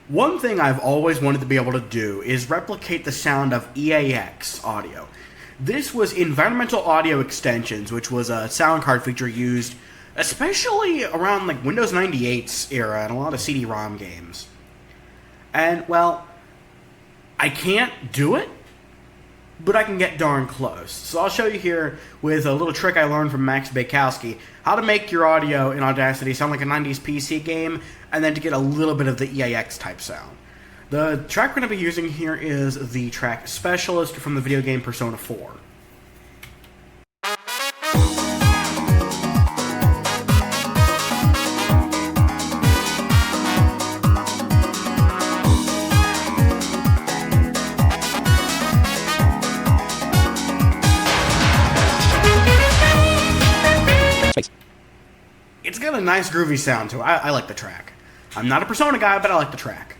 One thing I've always wanted to be able to do is replicate the sound of EAX audio. This was Environmental Audio Extensions, which was a sound card feature used especially around like Windows 98's era and a lot of CD-ROM games. And, well, I can't do it, but I can get darn close. So I'll show you here with a little trick I learned from Max Bakowski how to make your audio in Audacity sound like a 90s PC game, and then to get a little bit of the EAX type sound. The track we're going to be using here is the track Specialist from the video game Persona 4. It's got a nice groovy sound to it. I like the track. I'm not a Persona guy, but I like the track.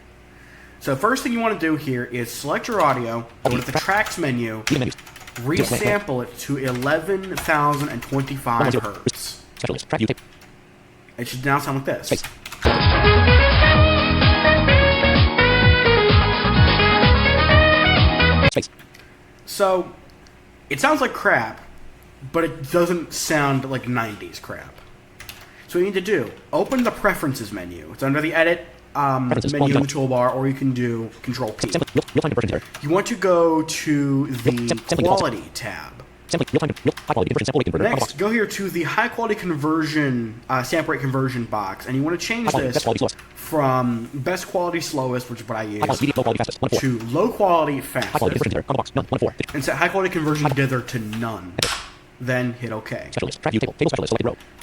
So first thing you want to do here is select your audio, go to the tracks menu, resample it to 11,025 hertz. It should now sound like this. So it sounds like crap, but it doesn't sound like 90s crap. So what you need to do, open the Preferences menu. It's under the Edit menu in the toolbar, or you can do Control-P. You want to go to the Quality tab. Next, go here to the High Quality Conversion, Sample Rate Conversion box, and you want to change this from Best Quality Slowest, which is what I use, to Low Quality Fastest, and set High Quality Conversion Dither to None. Then hit OK.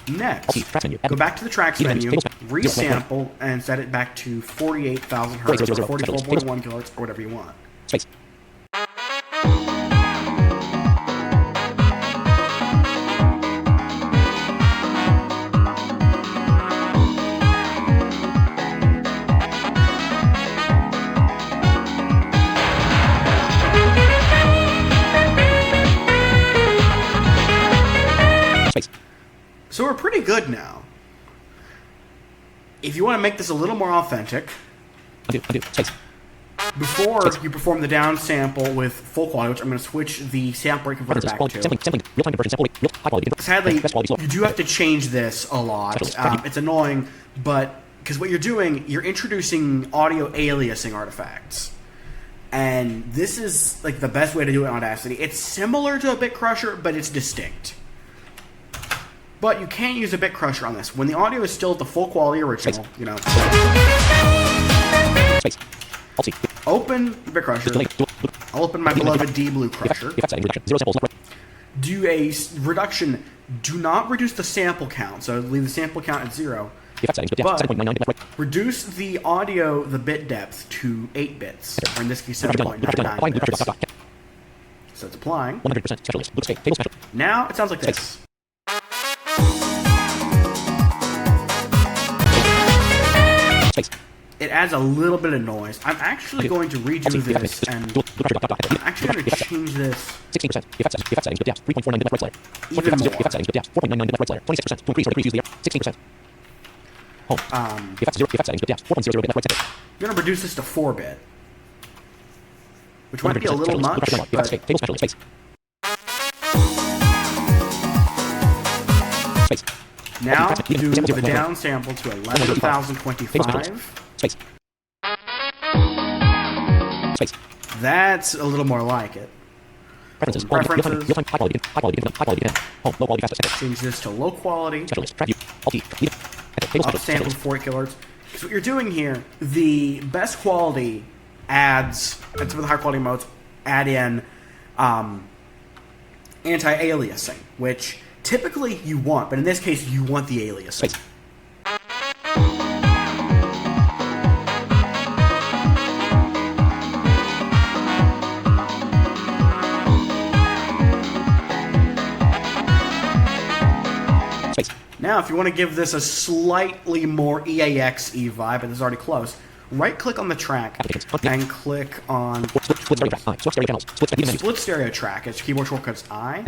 Next, go back to the Tracks menu, resample, and set it back to 48,000 Hz or 44.1 kHz or whatever you want. So we're pretty good now. If you want to make this a little more authentic, before you perform the down sample with full quality, which I'm going to switch the sample rate converter back to. Sadly, you do have to change this a lot. It's annoying, but because what you're doing, you're introducing audio aliasing artifacts. And this is like the best way to do it in Audacity. It's similar to a bitcrusher, but it's distinct. But you can't use a bitcrusher on this. When the audio is still at the full quality original, you know. Open the bitcrusher. I'll open my beloved D-Blue crusher. Do a reduction. Do not reduce the sample count. So leave the sample count at 0. But reduce the audio, the bit depth, to 8 bits. Or in this case, 7.99 bits. So it's applying. Now it sounds like this. It adds a little bit of noise. I'm actually going to redo this, and I'm actually going to change this even more. I'm going to reduce this to 4-bit, which might be a little much, but now do the down sample to 11,025. That's a little more like it. Preferences. Change this to low quality. Upsample 4 kHz. So what you're doing here, the best quality adds, and some of the higher quality modes, add in anti-aliasing, which typically you want, but in this case you want the aliasing. Now, if you want to give this a slightly more EAX-y vibe, but this is already close, right-click on the track and click on Split Stereo Track. It's keyboard shortcuts I.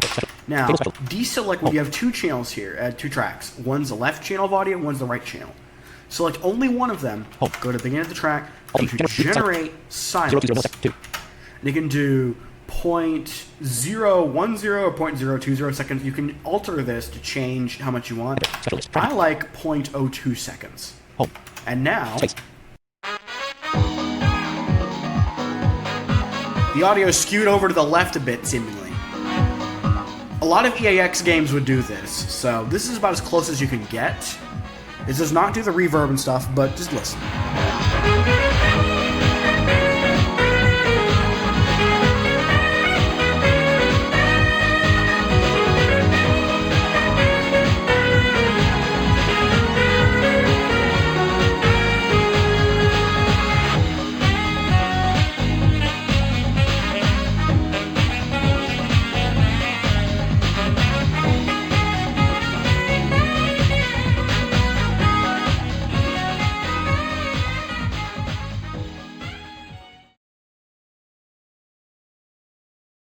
Now, deselect when you have two channels here, two tracks. One's the left channel of audio, one's the right channel. select only one of them, go to the beginning of the track, go to generate silence. And you can do 0.010 or 0.020 seconds. You can alter this to change how much you want. I like 0.02 seconds. And now, the audio is skewed over to the left a bit, seemingly. A lot of EAX games would do this, so this is about as close as you can get. It does not do the reverb and stuff, but just listen.